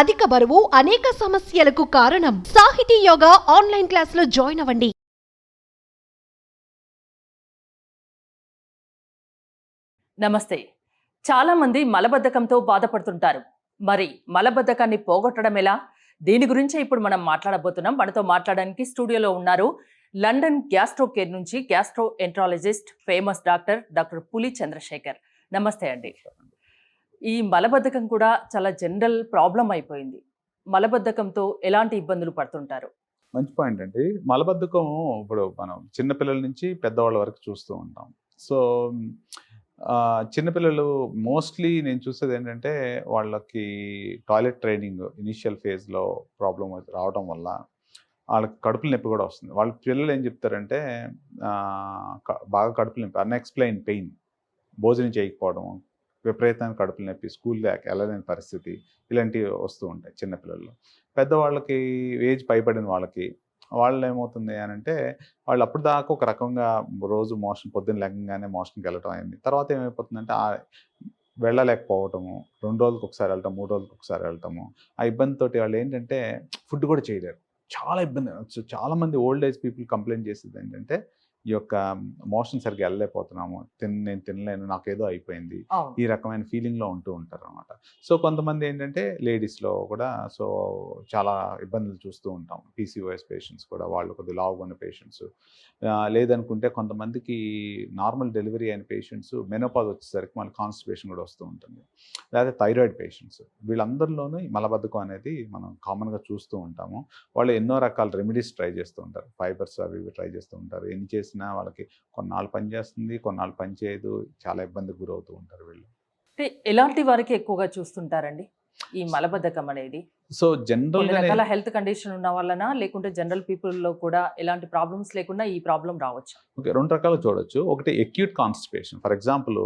అధిక బరువు అనేక సమస్యలకు కారణం. సాహితీ యోగా ఆన్లైన్ క్లాసులో జాయిన్ అవ్వండి. నమస్తే. చాలా మంది మలబద్ధకంతో బాధపడుతుంటారు. మరి మలబద్ధకాన్ని పోగొట్టడం ఎలా? దీని గురించే ఇప్పుడు మనం మాట్లాడబోతున్నాం. మనతో మాట్లాడడానికి స్టూడియోలో ఉన్నారు లండన్ గ్యాస్ట్రో కేర్ నుంచి గ్యాస్ట్రో ఎంట్రాలజిస్ట్, ఫేమస్ డాక్టర్ పులి చంద్రశేఖర్. నమస్తే అండి. ఈ మలబద్ధకం కూడా చాలా జనరల్ ప్రాబ్లం అయిపోయింది. మలబద్ధకంతో ఎలాంటి ఇబ్బందులు పడుతుంటారు? మంచి పాయింట్ అండి. మలబద్ధకం ఇప్పుడు మనం చిన్నపిల్లల నుంచి పెద్దవాళ్ళ వరకు చూస్తూ ఉంటాం. సో చిన్నపిల్లలు మోస్ట్లీ నేను చూసేది ఏంటంటే వాళ్ళకి టాయిలెట్ ట్రైనింగ్ ఇనీషియల్ ఫేజ్లో ప్రాబ్లం రావడం వల్ల వాళ్ళకి కడుపుల నొప్పి కూడా వస్తుంది. వాళ్ళ పిల్లలు ఏం చెప్తారంటే బాగా కడుపుల నొప్పి, అన్ఎక్స్ప్లెయిన్ పెయిన్, భోజనం చేయకపోవడం, విపరీతమైన కడుపుల నొప్పి, స్కూల్ వెళ్ళలేని పరిస్థితి, ఇలాంటివి వస్తూ ఉంటాయి చిన్నపిల్లల్లో. పెద్దవాళ్ళకి ఏజ్ పైబడిన వాళ్ళు ఏమవుతుంది అని అంటే వాళ్ళు అప్పుడు దాకా ఒక రకంగా రోజు మోషన్ పొద్దున్న లెగ్గంగానే మోషన్కి వెళ్ళటం అయింది. తర్వాత ఏమైపోతుందంటే వెళ్ళలేకపోవటము, 2 రోజులకు ఒకసారి వెళ్ళటం, 3 రోజులకు ఒకసారి వెళ్ళటము, ఆ ఇబ్బందితోటి వాళ్ళు ఏంటంటే ఫుడ్ కూడా చేయలేరు. చాలా ఇబ్బంది. చాలామంది ఓల్డ్ ఏజ్ పీపుల్ కంప్లైంట్ చేసేది ఏంటంటే ఈ యొక్క మోషన్ సరిగ్గా వెళ్ళలేకపోతున్నాము, నేను తినలేను, నాకేదో అయిపోయింది, ఈ రకమైన ఫీలింగ్లో ఉంటూ ఉంటారు అనమాట. సో కొంతమంది ఏంటంటే లేడీస్లో కూడా సో చాలా ఇబ్బందులు చూస్తూ ఉంటాం. పీసీఓఎస్ పేషెంట్స్ కూడా, వాళ్ళు కొద్దిగా లావుగా ఉన్న పేషెంట్స్, లేదనుకుంటే కొంతమందికి నార్మల్ డెలివరీ అయిన పేషెంట్స్ మెనోపాజ్ వచ్చేసరికి మళ్ళీ కాన్స్టిపేషన్ కూడా వస్తూ ఉంటుంది. లేదా థైరాయిడ్ పేషెంట్స్, వీళ్ళందరిలోనూ ఈ మలబద్ధకం అనేది మనం కామన్గా చూస్తూ ఉంటాము. వాళ్ళు ఎన్నో రకాల రెమెడీస్ ట్రై చేస్తూ ఉంటారు, ఫైబర్స్ అవి ఇవి ట్రై చేస్తూ ఉంటారు. ఎన్ని చేసినా వాళ్ళకి కొన్నాళ్ళు పని చేస్తుంది, కొన్నాళ్ళు పని చేయదు, చాలా ఇబ్బందికి గురవుతూ ఉంటారు వీళ్ళు. అంటే ఎలాంటి వారికి ఎక్కువగా చూస్తుంటారండి ఈ మలబద్ధకం అనేది? సో జనరల్ హెల్త్ కండిషన్ ఉన్న వలన, లేకుంటే జనరల్ పీపుల్లో కూడా ఎలాంటి ప్రాబ్లమ్స్ లేకుండా ఈ ప్రాబ్లం రావచ్చు? ఓకే, 2 రకాలు చూడొచ్చు. ఒకటి అక్యూట్ కాన్స్టిపేషన్. ఫర్ ఎగ్జాంపుల్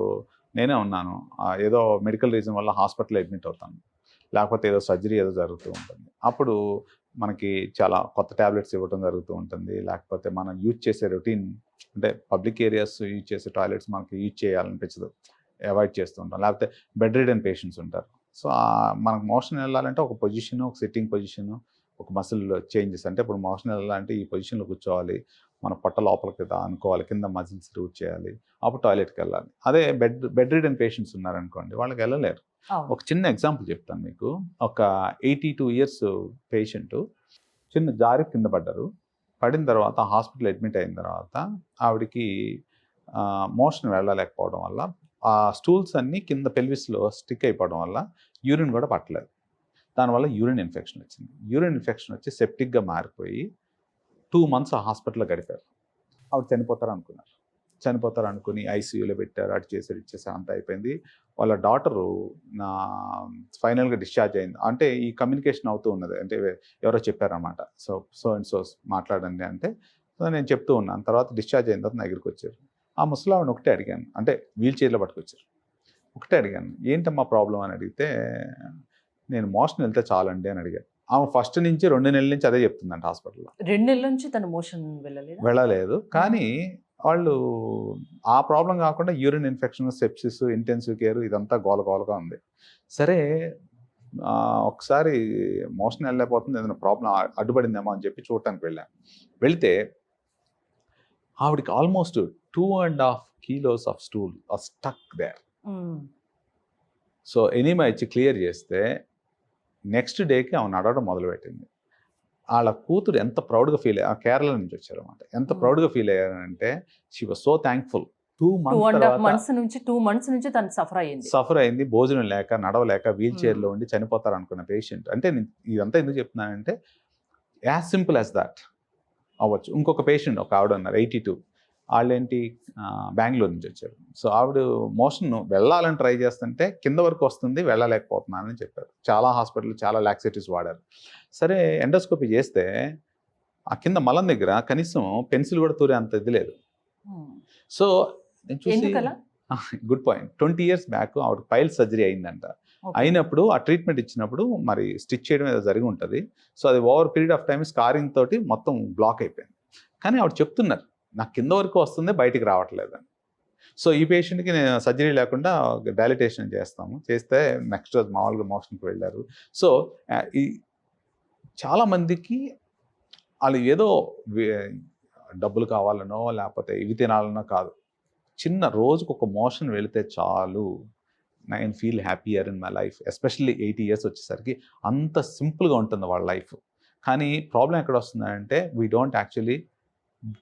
నేనే ఉన్నాను, ఏదో మెడికల్ రీజన్ వల్ల హాస్పిటల్లో అడ్మిట్ అవుతాను, లేకపోతే ఏదో సర్జరీ ఏదో జరుగుతూ ఉంటుంది. అప్పుడు మనకి చాలా కొత్త ట్యాబ్లెట్స్ ఇవ్వడం జరుగుతూ ఉంటుంది. లేకపోతే మనం యూజ్ చేసే రొటీన్ అంటే పబ్లిక్ ఏరియాస్ యూజ్ చేసే టాయిలెట్స్ మనకి యూజ్ చేయాలనిపించదు, అవాయిడ్ చేస్తూ ఉంటాం. లేకపోతే బెడ్ రిడెన్ పేషెంట్స్ ఉంటారు. సో మనకు మోషన్ వెళ్ళాలంటే ఒక పొజిషన్, ఒక సిట్టింగ్ పొజిషన్, ఒక మసిల్ చేంజెస్. అంటే ఇప్పుడు మోషన్ వెళ్ళాలంటే ఈ పొజిషన్లో కూర్చోవాలి, మన పొట్ట లోపలికి అనుకోవాలి, కింద మజిల్స్ రూట్ చేయాలి, అప్పుడు టాయిలెట్కి వెళ్ళాలి. అదే బెడ్ రిడెన్ పేషెంట్స్ ఉన్నారనుకోండి, వాళ్ళకి వెళ్ళలేరు. ఒక చిన్న ఎగ్జాంపుల్ చెప్తాను మీకు. ఒక 82 ఇయర్స్ పేషెంట్ చిన్న జారి కింద పడ్డారు. పడిన తర్వాత హాస్పిటల్ అడ్మిట్ అయిన తర్వాత ఆవిడికి మోషన్ వెళ్ళలేకపోవడం వల్ల ఆ స్టూల్స్ అన్నీ కింద పెల్విస్లో స్టిక్ అయిపోవడం వల్ల యూరిన్ కూడా పట్టలేదు. దానివల్ల యూరిన్ ఇన్ఫెక్షన్ వచ్చింది. యూరిన్ ఇన్ఫెక్షన్ వచ్చి సెప్టిక్గా మారిపోయి 2 months ఆ హాస్పిటల్లో గడిపారు. ఆవిడ చనిపోతారు అనుకుని ఐసీయూలో పెట్టారు, అటు చేశారు, ఇచ్చేసారు, అంతా అయిపోయింది. వాళ్ళ డాటరు ఫైనల్గా డిశ్చార్జ్ అయింది. అంటే ఈ కమ్యూనికేషన్ అవుతూ ఉన్నది, అంటే ఎవరో చెప్పారన్నమాట, సో అండ్ సో మాట్లాడండి అంటే, సో నేను చెప్తూ ఉన్నాను. తర్వాత డిశ్చార్జ్ అయిన తర్వాత నా దగ్గరికి వచ్చారు. ఆ ముసలావిని ఒకటే అడిగాను, అంటే వీల్ చైర్లో పట్టుకొచ్చారు. ఒకటే అడిగాను, ఏంటమ్మా ప్రాబ్లం అని అడిగితే, నేను మోషన్ వెళ్తే చాలండి అని అడిగాను. ఆమె ఫస్ట్ నుంచి 2 నెలల నుంచి అదే చెప్తుందంట హాస్పిటల్లో. 2 నెలల నుంచి తను మోషన్ వెళ్ళలేదు. కానీ వాళ్ళు ఆ ప్రాబ్లం కాకుండా urine infection, sepsis, intensive care, ఇదంతా గోలగోలగా ఉంది. సరే ఒకసారి మోషన్ వెళ్ళలేకపోతుంది, ఏదైనా ప్రాబ్లం అడ్డుపడిందేమో అని చెప్పి చూడటానికి వెళ్తే ఆవిడకి almost 2.5 kilos of stool are stuck there. So enema ఇచ్చి క్లియర్ చేస్తే నెక్స్ట్ డేకి ఆమె నడవడం మొదలుపెట్టింది. వాళ్ళ కూతురు ఎంత ప్రౌడ్గా ఫీల్ అయ్యారు, కేరళ నుంచి వచ్చారన్నమాట, ఎంత ప్రౌడ్గా ఫీల్ అయ్యారంటే she was so thankful. 2 months నుంచి తను సఫర్ అయింది, భోజనం లేక, నడవలేక, వీల్ చైర్లో ఉండి చనిపోతారు అనుకున్న పేషెంట్. అంటే ఇదంతా ఎందుకు చెప్తున్నానంటే యాజ్ సింపుల్ యాజ్ దాట్ అవ్వచ్చు. ఇంకొక పేషెంట్, ఒక ఆవిడ ఉన్నారు 82, వాళ్ళేంటి బెంగళూరు నుంచి వచ్చారు. సో ఆవిడ మోషన్ వెళ్ళాలని ట్రై చేస్తుంటే కింద వరకు వస్తుంది, వెళ్ళలేకపోతున్నానని చెప్పారు. చాలా హాస్పిటల్ చాలా లాక్సేటివ్స్ వాడారు. సరే ఎండోస్కోపీ చేస్తే ఆ కింద మలం దగ్గర కనీసం పెన్సిల్ కూడా తూరే అంత ఇది లేదు. సో నేను చూసి గుడ్ పాయింట్. 20 years బ్యాక్ ఆవిడ పైల్ సర్జరీ అయిందంట. అయినప్పుడు ఆ ట్రీట్మెంట్ ఇచ్చినప్పుడు మరి స్టిచ్ చేయడం ఏదో జరిగి ఉంటుంది. సో అది over period of time scarring తోటి మొత్తం బ్లాక్ అయిపోయింది. కానీ ఆవిడ చెప్తున్నారు, నాకు కింద వరకు వస్తుంది, బయటికి రావట్లేదని. సో ఈ పేషెంట్కి నేను సర్జరీ లేకుండా డైలిటేషన్ చేస్తాము, చేస్తే నెక్స్ట్ రోజు మామూలుగా మోషన్కి వెళ్ళారు. సో ఈ చాలామందికి వాళ్ళు ఏదో డబ్బులు కావాలనో లేకపోతే ఇవి తినాలనో కాదు, చిన్న రోజుకు ఒక మోషన్ వెళితే చాలు, నేను feel happier in my life. Especially 80 years వచ్చేసరికి అంత సింపుల్గా ఉంటుంది వాళ్ళ లైఫ్. కానీ ప్రాబ్లం ఎక్కడ వస్తుందంటే we don't actually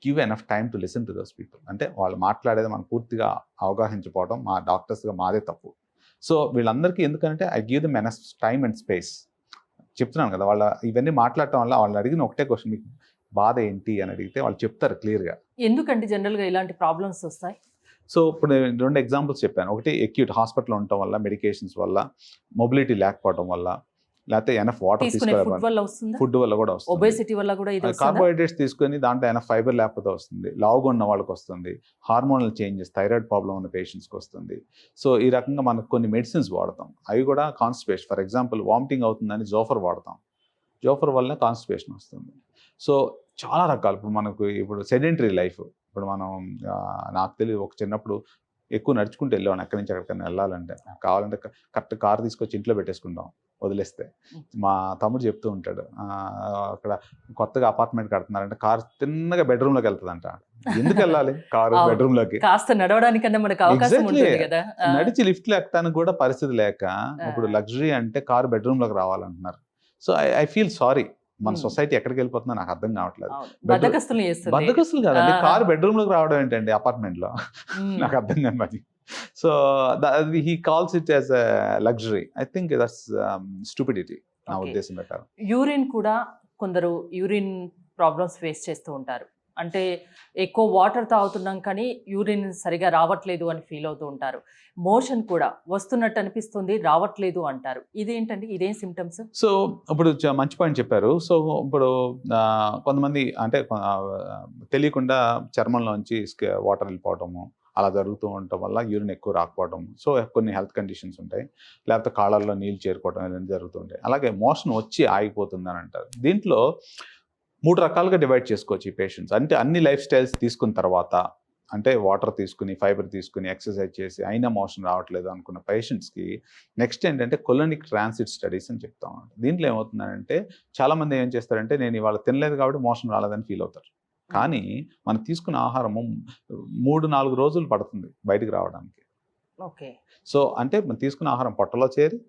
give enough time to listen to those people. అంటే వాళ్ళు మాట్లాడేది మనం పూర్తిగా అవగాహించుకోవడం మా డాక్టర్స్గా మాదే తప్పు. సో వీళ్ళందరికీ ఎందుకంటే I give them enough time and space. చెప్తున్నాను కదా, వాళ్ళ ఇవన్నీ మాట్లాడటం వల్ల వాళ్ళు అడిగిన ఒకటే క్వశ్చన్, మీకు బాధ ఏంటి అని అడిగితే వాళ్ళు చెప్తారు క్లియర్గా. ఎందుకంటే జనరల్గా ఇలాంటి ప్రాబ్లమ్స్ వస్తాయి? సో ఇప్పుడు నేను 2 ఎగ్జాంపుల్స్ చెప్పాను. ఒకటి అక్యూట్ హాస్పిటల్ ఉండటం వల్ల, మెడికేషన్స్ వల్ల, మొబిలిటీ లేకపోవడం వల్ల, లేకపోతే ఎనఫ్ వాటర్ ఫుడ్ వల్ల కూడా వస్తుంది, ఒబేసిటీ వల్ల కూడా ఇది కార్బోహైడ్రేట్స్ తీసుకొని దాంట్లో ఎనఫ్ ఫైబర్ లేకపోతే వస్తుంది, లావుగా ఉన్న వాళ్ళకి వస్తుంది, హార్మోనల్ చేంజెస్, థైరాయిడ్ ప్రాబ్లం ఉన్న పేషెంట్స్కి వస్తుంది. సో ఈ రకంగా మనకు కొన్ని మెడిసిన్స్ వాడతాం, అవి కూడా కాన్స్టిపేషన్. ఫర్ ఎగ్జాంపుల్ వామిటింగ్ అవుతుందని జోఫర్ వాడతాం, జోఫర్ వల్ల కాన్స్టిపేషన్ వస్తుంది. సో చాలా రకాలు. ఇప్పుడు సెడెంటరీ లైఫ్, ఇప్పుడు మనం నాకు తెలియదు, ఒక చిన్నప్పుడు ఎక్కువ నడుచుకుంటూ వెళ్ళాను ఎక్కడి నుంచి ఎక్కడికైనా వెళ్ళాలంటే, కావాలంటే కరెక్ట్ కార్ తీసుకొచ్చి ఇంట్లో పెట్టేసుకుంటాం వదిలేస్తే. మా తమ్ముడు చెప్తూ ఉంటాడు, అక్కడ కొత్తగా అపార్ట్మెంట్ కడుతున్నారంటే కార్ తిన్నగా బెడ్రూమ్లోకి వెళ్తుందంట. ఎందుకు వెళ్ళాలి కారు బెడ్రూమ్లోకి? కాస్త నడవడానికన్నా మనకు అవకాశం ఉంటుంది కదా. నడిచి లిఫ్ట్లు ఎక్కడానికి కూడా పరిస్థితి లేక ఇప్పుడు లగ్జరీ అంటే కారు బెడ్రూమ్లోకి రావాలంటున్నారు. సో ఐ ఫీల్ సారీ, మన సొసైటీ ఎక్కడికి వెళ్ళిపోతుందో నాకు అర్థం కావట్లేదు. బద్దకస్తులు కాదండి, కారు బెడ్రూమ్ లోకి రావడం ఏంటండి అపార్ట్మెంట్ లో, నాకు అర్థం కాదు అది. So he calls it as luxury. I think that's stupidity నా ఉద్దేశం ప్రకారం. యూరిన్ కూడా కొందరు యూరిన్ ప్రాబ్లమ్స్ ఫేస్ చేస్తూ ఉంటారు. అంటే ఎక్కువ వాటర్ తాగుతున్నాం కానీ యూరిన్ సరిగా రావట్లేదు అని ఫీల్ అవుతూ ఉంటారు. మోషన్ కూడా వస్తున్నట్టు అనిపిస్తుంది, రావట్లేదు అంటారు. ఇదేంటండి, ఇదేం సిమ్టమ్స్? సో ఇప్పుడు మంచి పాయింట్ చెప్పారు. సో ఇప్పుడు కొంతమంది అంటే తెలియకుండా చర్మంలోంచి వాటర్ వెళ్ళిపోవటము అలా జరుగుతూ ఉండటం వల్ల యూరిన్ ఎక్కువ రాకపోవడం. సో కొన్ని హెల్త్ కండిషన్స్ ఉంటాయి, లేకపోతే కాళ్ళల్లో నీళ్ళు చేరుకోవడం అనేది జరుగుతూ ఉంటాయి. అలాగే మోషన్ వచ్చి ఆగిపోతుంది అని అంటారు. దీంట్లో 3 రకాలుగా డివైడ్ చేసుకోవచ్చు ఈ పేషెంట్స్. అంటే అన్ని లైఫ్ స్టైల్స్ తీసుకున్న తర్వాత, అంటే వాటర్ తీసుకుని, ఫైబర్ తీసుకుని, ఎక్సర్సైజ్ చేసి అయినా మోషన్ రావట్లేదు అనుకున్న పేషెంట్స్కి నెక్స్ట్ ఏంటంటే కొలోనిక్ ట్రాన్సిట్ స్టడీస్ అని చెప్తాం. దీంట్లో ఏమవుతుందంటే చాలామంది ఏం చేస్తారంటే నేను ఇవాళ తినలేదు కాబట్టి మోషన్ రాలేదని ఫీల్ అవుతారు. కానీ మనం తీసుకున్న ఆహారము 3-4 రోజులు పడుతుంది బయటికి రావడానికి. ఓకే. సో అంటే మనం తీసుకున్న ఆహారం పొట్టలో చేరి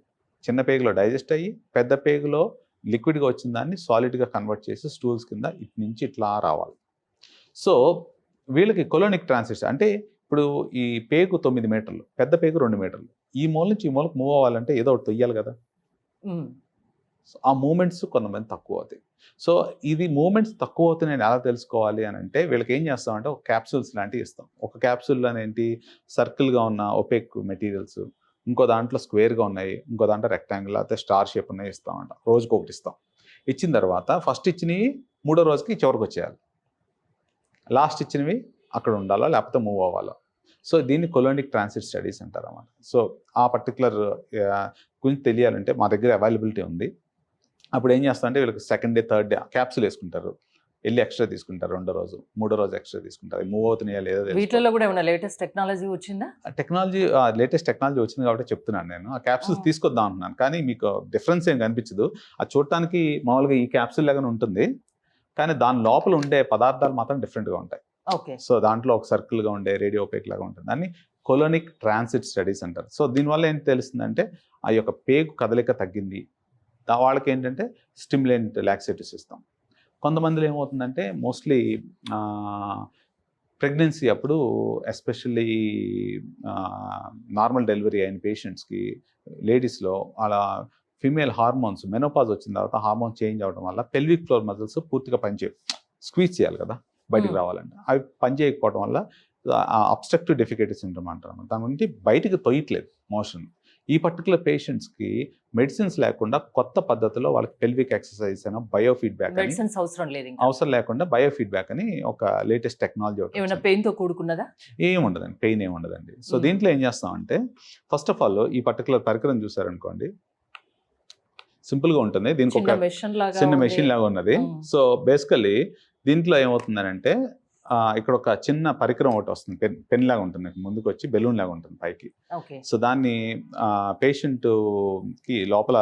చిన్న పేగులో డైజెస్ట్ అయ్యి పెద్ద పేగులో లిక్విడ్గా వచ్చిన దాన్ని సాలిడ్గా కన్వర్ట్ చేసి స్టూల్స్ కింద ఇటు నుంచి ఇట్లా రావాలి. సో వీళ్ళకి కొలోనిక్ ట్రాన్సిట్ అంటే ఇప్పుడు ఈ పేగు 9 మీటర్లు, పెద్ద పేగు 2 మీటర్లు, ఈ మూల నుంచి ఈ మూలకు మూవ్ అవ్వాలంటే ఏదో ఒకటి తొయ్యాలి కదా. ఆ మూమెంట్స్ కొంతమంది తక్కువ అవుతాయి. సో ఇది మూమెంట్స్ తక్కువ అవుతున్నాయని ఎలా తెలుసుకోవాలి అని అంటే వీళ్ళకి ఏం చేస్తామంటే ఒక క్యాప్సూల్స్ లాంటివి ఇస్తాం. ఒక క్యాప్సూల్ అనేంటి సర్కిల్గా ఉన్న ఒపేక్ మెటీరియల్స్, ఇంకో దాంట్లో స్క్వేర్గా ఉన్నాయి, ఇంకో దాంట్లో రెక్టాంగిల్ అయితే స్టార్ షేప్ ఉన్నాయి ఇస్తామంట. రోజుకి ఒకటి ఇస్తాం. ఇచ్చిన తర్వాత ఫస్ట్ ఇచ్చినవి 3వ రోజుకి చివరికి వచ్చేయాలి, లాస్ట్ ఇచ్చినవి అక్కడ ఉండాలా లేకపోతే మూవ్ అవ్వాలా. సో దీన్ని కొలోనిక్ ట్రాన్సిట్ స్టడీస్ అంటారు అన్నమాట. సో ఆ పర్టికులర్ గురించి తెలియాలంటే మా దగ్గర అవైలబిలిటీ ఉంది. అప్పుడు ఏం చేస్తామంటే వీళ్ళకి 2nd day 3rd day capsule వేసుకుంటారు, వెళ్ళి ఎక్స్ట్రా తీసుకుంటారు, 2వ రోజు 3వ రోజు ఎక్స్ట్రా తీసుకుంటారు. మూవ్ అవుతున్నాయా లేదా. వీటిలో కూడా ఏమైనా లేటెస్ట్ టెక్నాలజీ వచ్చిందా? లేటెస్ట్ టెక్నాలజీ వచ్చింది కాబట్టి చెప్తున్నాను నేను. ఆ క్యాప్సూల్స్ తీసుకొద్దాం అంటున్నాను, కానీ మీకు డిఫరెన్స్ ఏం కనిపించదు. అది చూడటానికి మామూలుగా ఈ క్యాప్సూల్ లాగానే ఉంటుంది, కానీ దాని లోపల ఉండే పదార్థాలు మాత్రం డిఫరెంట్గా ఉంటాయి. ఓకే. సో దాంట్లో ఒక సర్కిల్గా ఉండే రేడియో ఓపేక్ లాగా ఉంటుంది. దాన్ని కొలోనిక్ ట్రాన్సిట్ స్టడీస్ అంటారు. సో దీనివల్ల ఏం తెలుస్తుందంటే ఆ యొక్క పేగు కదలిక తగ్గింది. వాళ్ళకి ఏంటంటే స్టిమ్యులెంట్ లాక్సేటివ్స్ ఇస్తాం. కొంతమందిలో ఏమవుతుందంటే మోస్ట్లీ ప్రెగ్నెన్సీ అప్పుడు ఎస్పెషల్లీ నార్మల్ డెలివరీ అయిన పేషెంట్స్కి లేడీస్లో అలా ఫీమేల్ హార్మోన్స్ మెనోపాజ్ వచ్చిన తర్వాత హార్మోన్ చేంజ్ అవ్వడం వల్ల పెల్విక్ ఫ్లోర్ మజిల్స్ పూర్తిగా పనిచేయవు, స్క్వీజ్ చేయాలి కదా బయటికి రావాలంటే. అవి పనిచేయకపోవడం వల్ల అబ్స్ట్రక్టివ్ డెఫికేటరీ సిండ్రోమ్ అంటారు. దాని నుంచి బయటికి తొయ్యట్లేదు మోషన్. ఈ పర్టికులర్ పేషెంట్స్కి మెడిసిన్స్ లేకుండా కొత్త పద్ధతిలో వాళ్ళకి పెల్విక్ ఎక్సర్సైజ్ అయినా బయోఫీడ్బ్యాక్ అవసరం లేకుండా బయోఫీడ్బ్యాక్ అని ఒక లేటెస్ట్ టెక్నాలజీ. పెయిన్తో కూడుకున్నదా? ఏముండదండి, పెయిన్ ఏముండదండి. సో దీంట్లో ఏం చేస్తామంటే ఫస్ట్ ఆఫ్ ఆల్ ఈ పర్టికులర్ పరికరం చూసారనుకోండి, సింపుల్గా ఉంటుంది. దీనికి ఒక చిన్న మెషిన్ లాగా ఉన్నది. సో బేసికల్లీ దీంట్లో ఏమవుతుందనంటే ఇక్కడ ఒక చిన్న పరికరం ఒకటి వస్తుంది, పెన్ లాగా ఉంటుంది, ముందుకు వచ్చి బెలూన్ లాగా ఉంటుంది పైకి. ఓకే. సో దాన్ని పేషెంట్కి లోపల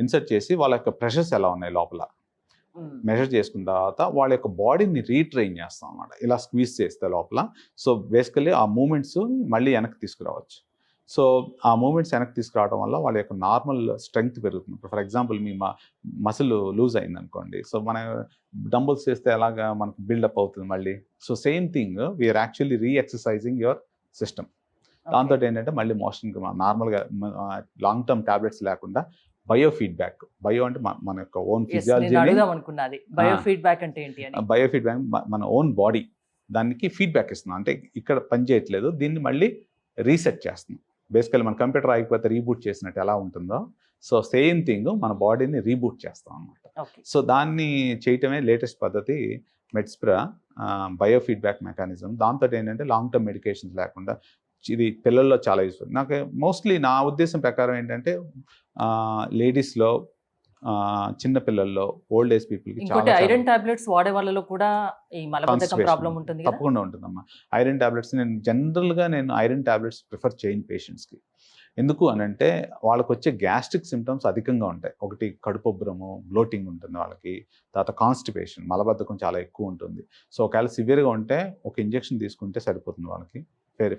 ఇన్సర్ట్ చేసి వాళ్ళ యొక్క ప్రెషర్స్ ఎలా ఉన్నాయి లోపల మెజర్ చేసుకున్న తర్వాత వాళ్ళ యొక్క బాడీని రీట్రైన్ చేస్తాం అన్నమాట. ఇలా స్క్వీజ్ చేస్తే లోపల, సో బేసికలీ ఆ మూమెంట్స్ మళ్ళీ వెనక్కి తీసుకురావచ్చు. సో ఆ మూమెంట్స్ వెనక్కి తీసుకురావడం వల్ల వాళ్ళ యొక్క నార్మల్ స్ట్రెంగ్త్ పెరుగుతుంది. ఇప్పుడు ఫర్ ఎగ్జాంపుల్ మీ మసిల్ లూజ్ అయింది అనుకోండి, సో మన డంబుల్స్ చేస్తే ఎలాగా మనకు బిల్డప్ అవుతుంది మళ్ళీ. So same thing we are actually reexercising your system. దాంతో ఏంటంటే మళ్ళీ మోషన్ నార్మల్గా లాంగ్ టర్మ్ టాబ్లెట్స్ లేకుండా బయో ఫీడ్బ్యాక్, బయో అంటే మన యొక్క ఓన్ ఫిజియాలజీ, బయో ఫీడ్బ్యాక్ అంటే ఏంటి అని. బయో ఫీడ్బ్యాక్ మన ఓన్ బాడీ దానికి ఫీడ్బ్యాక్ ఇస్తున్నాం. అంటే ఇక్కడ పని చేయట్లేదు, దీన్ని మళ్ళీ రీసెట్ చేస్తున్నాం. బేసికల్లీ మన కంప్యూటర్ ఆగిపోతే రీబూట్ చేసినట్టు ఎలా ఉంటుందో, సో సేమ్ థింగ్ మన బాడీని రీబూట్ చేస్తాం అన్నమాట. సో దాన్ని చేయటమే లేటెస్ట్ పద్ధతి మెడ్స్ప్రా బయో ఫీడ్బ్యాక్ మెకానిజం. దాంతో ఏంటంటే లాంగ్ టర్మ్ మెడికేషన్స్ లేకుండా ఇది పిల్లల్లో చాలా యూస్ఫుల్. నాకు మోస్ట్లీ నా ఉద్దేశం ప్రకారం ఏంటంటే లేడీస్లో, చిన్న పిల్లల్లో, ఓల్డ్ ఏజ్ పీపుల్కి ఇంకోటి ఐరన్ టాబ్లెట్స్ వాడే వాళ్ళలో కూడా ఈ మలబద్ధకం ప్రాబ్లం ఉంటుంది. తప్పకుండా ఉంటుందమ్మా. ఐరన్ టాబ్లెట్స్ నేను జనరల్గా ఐరన్ టాబ్లెట్స్ ప్రిఫర్ చేయను పేషెంట్స్కి. ఎందుకు అని అంటే వాళ్ళకి వచ్చే గ్యాస్ట్రిక్ సిమ్టమ్స్ అధికంగా ఉంటాయి. ఒకటి కడుపుబ్బరము, బ్లోటింగ్ ఉంటుంది వాళ్ళకి, తర్వాత కాన్స్టిపేషన్, మలబద్ధకం చాలా ఎక్కువ ఉంటుంది. సో ఒకవేళ సివియర్గా ఉంటే ఒక ఇంజెక్షన్ తీసుకుంటే సరిపోతుంది వాళ్ళకి.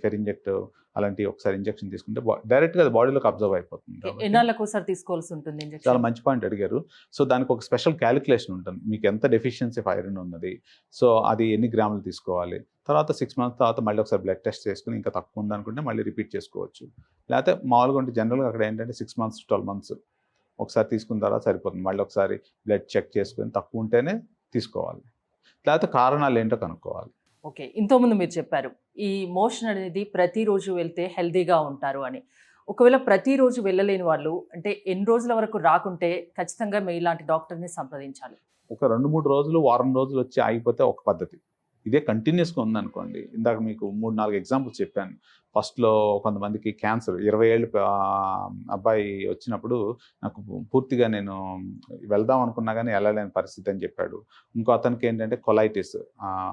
ఫెరింజెక్ట్ అలాంటి ఒకసారి ఇంజెక్షన్ తీసుకుంటే డైరెక్ట్గా అది బాడీలోకి అబ్జర్వ్ అయిపోతుంది. ఎన్నాళ్ళకు ఒకసారి తీసుకోవాల్సి ఉంటుంది ఇంజెక్షన్? చాలా మంచి పాయింట్ అడిగారు. సో దానికి ఒక స్పెషల్ క్యాలిక్యులేషన్ ఉంటుంది, మీకు ఎంత డెఫిషియన్సీ ఆఫ్ ఐరన్ ఉన్నది, సో అది ఎన్ని గ్రాములు తీసుకోవాలి, తర్వాత 6 months తర్వాత మళ్ళీ ఒకసారి బ్లడ్ టెస్ట్ చేసుకుని ఇంకా తక్కువ ఉందనుకుంటే మళ్ళీ రిపీట్ చేసుకోవచ్చు. లేకపోతే మామూలుగా ఉంటే జనరల్గా అక్కడ ఏంటంటే 6 months 12 months ఒకసారి తీసుకున్న తర్వాత సరిపోతుంది. మళ్ళీ ఒకసారి బ్లడ్ చెక్ చేసుకుని తక్కువ ఉంటేనే తీసుకోవాలి, లేకపోతే కారణాలు ఏంటో కనుక్కోవాలి. ఓకే. ఇంతకుముందు మీరు చెప్పారు ఈ మోషన్ అనేది ప్రతిరోజు వెళ్తే హెల్తీగా ఉంటారు అని. ఒకవేళ ప్రతిరోజు వెళ్ళలేని వాళ్ళు అంటే ఎన్ని రోజుల వరకు రాకుంటే ఖచ్చితంగా మీ ఇలాంటి డాక్టర్ని సంప్రదించాలి? ఒక 2-3 రోజులు, వారం రోజులు వచ్చి ఆగిపోతే ఒక పద్ధతి. ఇదే కంటిన్యూస్గా ఉందనుకోండి, ఇందాక మీకు 3-4 ఎగ్జాంపుల్స్ చెప్పాను. ఫస్ట్లో కొంతమందికి క్యాన్సర్ 20 ఏళ్ళు అబ్బాయి వచ్చినప్పుడు నాకు పూర్తిగా నేను వెళ్దాం అనుకున్నా కానీ వెళ్ళలేని పరిస్థితి అని చెప్పాడు. ఇంకో అతనికి ఏంటంటే కొలైటిస్,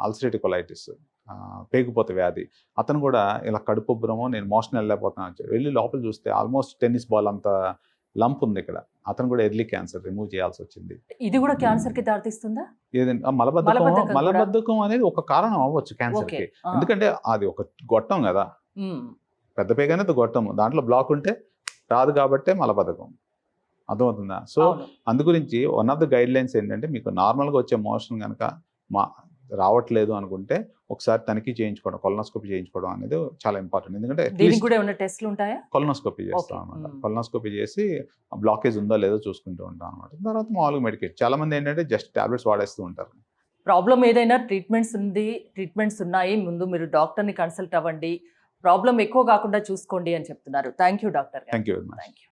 అల్సరేటివ్ కొలైటిస్, పేగుపోత వ్యాధి. అతను కూడా ఇలా కడుపుబ్బరమో నేను మోషన్ వెళ్ళలేకపోతున్నాను వెళ్ళి లోపల చూస్తే ఆల్మోస్ట్ టెన్నిస్ బాల్ అంత లంప్ ఉంది ఇక్కడ. అతను కూడా ఎర్లీ క్యాన్సర్ రిమూవ్ చేయాల్సి వచ్చింది. ఇది కూడా క్యాన్సర్ కి దారితీస్తుందా? ఏదంటే మలబద్ధకం అనేది ఒక కారణం అవ్వచ్చు క్యాన్సర్ కి. ఎందుకంటే అది ఒక గొట్టం కదా, పెద్ద పేగు అనేది గొట్టం, దాంట్లో బ్లాక్ ఉంటే రాదు కాబట్టే మలబద్ధకం. అర్థమవుతుందా? సో అందుగురించి one of the guide lines ఏంటంటే మీకు నార్మల్గా వచ్చే మోషన్ కనుక రావట్లేదు అనుకుంటే ఒకసారి తనిఖీ చేయించుకోవడం, కొలనోస్కోపీ చేయించుకోవడం అనేది చాలా ఇంపార్టెంట్. ఎందుకంటే కొలనోస్కోపీ చేస్తాం అనమాట. కొలనోస్కోపీ చేసి బ్లాకేజ్ ఉందో లేదో చూసుకుంటూ ఉంటాం అనమాట. తర్వాత మామూలుగా మెడికేషన్. చాలా మంది ఏంటంటే జస్ట్ టాబ్లెట్స్ వాడేస్తూ ఉంటారు. ప్రాబ్లం ఏదైనా ట్రీట్మెంట్స్ ఉన్నాయి, ముందు మీరు డాక్టర్ని కన్సల్ట్ అవ్వండి, ప్రాబ్లం ఎక్కువ కాకుండా చూసుకోండి అని చెప్తున్నారు. Thank you doctor. Thank you very much.